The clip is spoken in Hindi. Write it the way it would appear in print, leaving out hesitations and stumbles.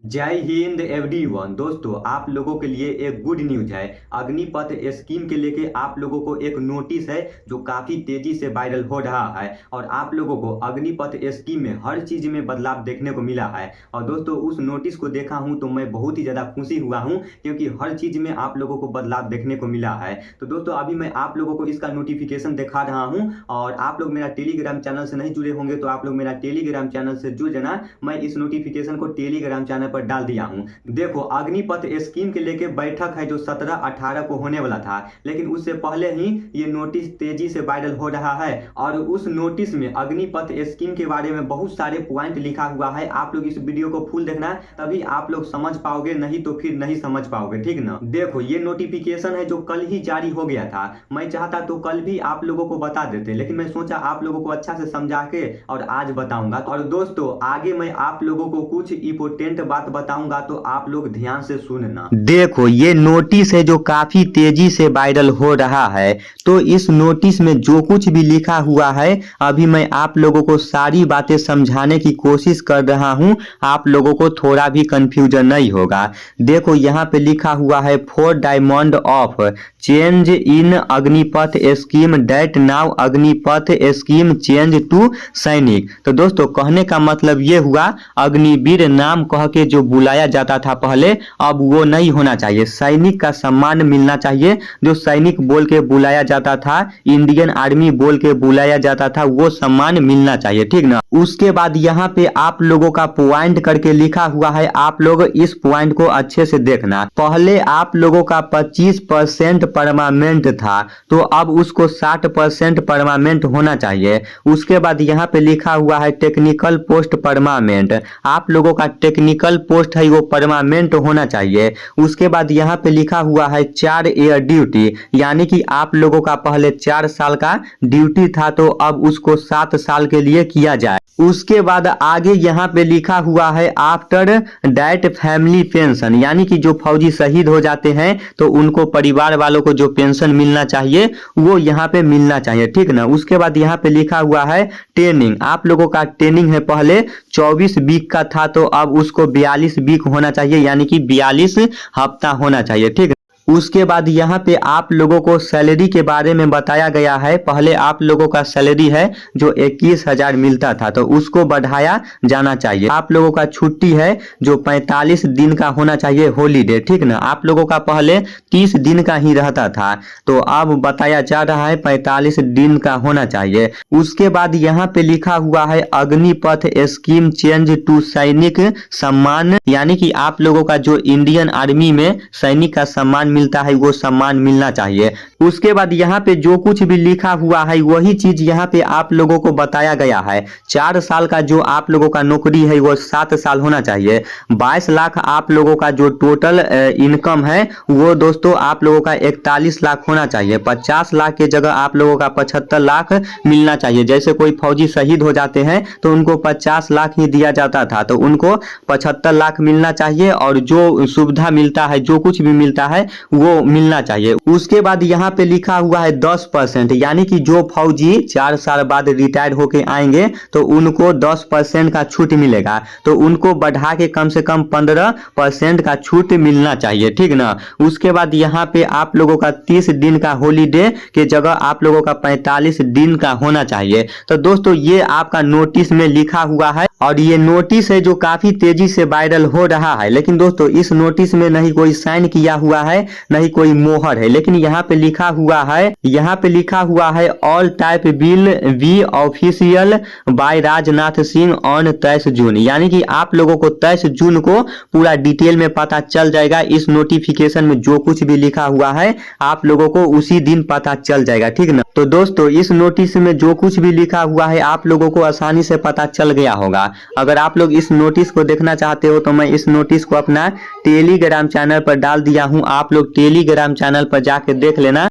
जय हिंद एवरीवन। दोस्तों, आप लोगों के लिए एक गुड न्यूज है। अग्निपथ स्कीम के लेके आप लोगों को एक नोटिस है जो काफी तेजी से वायरल हो रहा है और आप लोगों को अग्निपथ स्कीम में हर चीज में बदलाव देखने को मिला है। और दोस्तों, उस नोटिस को देखा हूं तो मैं बहुत ही ज्यादा खुशी हुआ हूं क्योंकि हर चीज में आप लोगों को बदलाव देखने को मिला है। तो दोस्तों, अभी मैं आप लोगों को इसका नोटिफिकेशन दिखा रहा हूँ और आप लोग मेरा टेलीग्राम चैनल से नहीं जुड़े होंगे तो आप लोग मेरा टेलीग्राम चैनल से जुड़ जाना। मैं इस नोटिफिकेशन को टेलीग्राम चैनल पर डाल दिया हूं। देखो, अग्निपथ स्कीम के लेके बैठक है जो 17-18 को होने वाला था, लेकिन उससे पहले ही ये नोटिस तेजी से वायरल हो रहा है और उस नोटिस में अग्निपथ स्कीम के बारे में बहुत सारे पॉइंट लिखा हुआ है। आप लोग इस वीडियो को फुल देखना, तभी आप लोग समझ पाओगे, नहीं तो फिर नहीं समझ पाओगे, ठीक ना। देखो, ये नोटिफिकेशन है जो कल ही जारी हो गया था। मैं चाहता तो कल भी आप लोगों को बता देते, लेकिन मैं सोचा आप लोगों को अच्छा से समझा के और आज बताऊंगा। और दोस्तों, आगे मैं आप लोगों को कुछ इंपोर्टेंट बात बताऊंगा तो आप लोग ध्यान से सुनना। देखो, ये नोटिस है जो काफी तेजी से वायरल हो रहा है। तो इस नोटिस में जो कुछ भी लिखा हुआ है अभी मैं आप लोगों को सारी बातें समझाने की कोशिश कर रहा हूं, आप लोगों को थोड़ा भी कंफ्यूजन नहीं होगा। देखो, यहाँ पे लिखा हुआ है 4 diamond of change in Agnipath scheme date now Agnipath scheme change to सैनिक। तो दोस्तों, कहने का मतलब ये हुआ, अग्निवीर नाम कह के जो बुलाया जाता था पहले, अब वो नहीं होना चाहिए। सैनिक का सम्मान मिलना चाहिए। जो सैनिक बोल के बुलाया जाता था, इंडियन आर्मी बोल के बुलाया जाता था, वो सम्मान मिलना चाहिए, ठीक ना। उसके बाद यहाँ पे आप लोगों का पॉइंट करके लिखा हुआ है, आप लोग इस पॉइंट को अच्छे से देखना। पहले आप लोगों का 25% परमानेंट था, तो अब उसको 60% परमानेंट होना चाहिए। उसके बाद यहाँ पे लिखा हुआ है टेक्निकल पोस्ट परमानेंट, आप लोगों का टेक्निकल पोस्ट है वो परमानेंट होना चाहिए। उसके बाद यहाँ पे लिखा हुआ है 4 ईयर ड्यूटी, यानी कि आप लोगों का पहले 4 साल का ड्यूटी था तो अब उसको 7 साल के लिए किया जाए। उसके बाद आगे यहाँ पे लिखा हुआ है आफ्टर डेथ फैमिली पेंशन, यानी कि जो फौजी शहीद हो जाते हैं तो उनको परिवार वालों को जो पेंशन मिलना चाहिए वो यहाँ पे मिलना चाहिए, ठीक ना। उसके बाद यहाँ पे लिखा हुआ है ट्रेनिंग, आप लोगों का ट्रेनिंग है पहले 24 वीक का था तो अब उसको 42 वीक होना चाहिए, यानी कि 42 हफ्ता होना चाहिए, ठीक। उसके बाद यहाँ पे आप लोगों को सैलरी के बारे में बताया गया है। पहले आप लोगों का सैलरी है जो 21,000 मिलता था तो उसको बढ़ाया जाना चाहिए। आप लोगों का छुट्टी है जो 45 दिन का होना चाहिए, हॉलीडे, ठीक ना। आप लोगों का पहले 30 दिन का ही रहता था तो अब बताया जा रहा है 45 दिन का होना चाहिए। उसके बाद यहाँ पे लिखा हुआ है अग्निपथ स्कीम चेंज टू सैनिक सम्मान, यानी कि आप लोगों का जो इंडियन आर्मी में सैनिक का सम्मान मिलता है वो सम्मान मिलना चाहिए। उसके बाद यहाँ पे जो कुछ भी लिखा हुआ है वही चीज यहाँ पे आप लोगों को बताया गया है। 4 साल का जो आप लोगों का नौकरी है वो 7 साल होना चाहिए। 22 लाख आप लोगों का जो टोटल इनकम है वो दोस्तों आप लोगों का 41 लाख होना चाहिए। 50 लाख के जगह आप लोगों का 75 लाख मिलना चाहिए। जैसे कोई फौजी शहीद हो जाते हैं तो उनको 50 लाख ही दिया जाता था, तो उनको 75 लाख मिलना चाहिए और जो सुविधा मिलता है, जो कुछ भी मिलता है वो मिलना चाहिए। उसके बाद यहाँ पे लिखा हुआ है 10%, यानी कि जो फौजी 4 साल बाद रिटायर होके आएंगे तो उनको 10% का छूट मिलेगा, तो उनको बढ़ा के कम से कम 15% का छूट मिलना चाहिए, ठीक ना। उसके बाद यहाँ पे आप लोगों का 30 दिन का हॉलीडे के जगह आप लोगों का 45 दिन का होना चाहिए। तो दोस्तों, ये आपका नोटिस में लिखा हुआ है और ये नोटिस है जो काफी तेजी से वायरल हो रहा है। लेकिन दोस्तों, इस नोटिस में नहीं कोई साइन किया हुआ है, नहीं कोई मोहर है, लेकिन यहाँ पे लिखा हुआ है all type will be official by Rajnath Singh on 23 June, यानी कि आप लोगों को 23 जून को पूरा डिटेल में पता चल जाएगा। इस नोटिफिकेशन में जो कुछ भी लिखा हुआ है आप लोगों को उसी दिन पता चल जाएगा, ठीक ना। तो दोस्तों, इस नोटिस में जो कुछ भी लिखा हुआ है आप लोगों को आसानी से पता चल गया होगा। अगर आप लोग इस नोटिस को देखना चाहते हो तो मैं इस नोटिस को अपना टेलीग्राम चैनल पर डाल दिया हूं, आप लोग टेलीग्राम चैनल पर जाके देख लेना।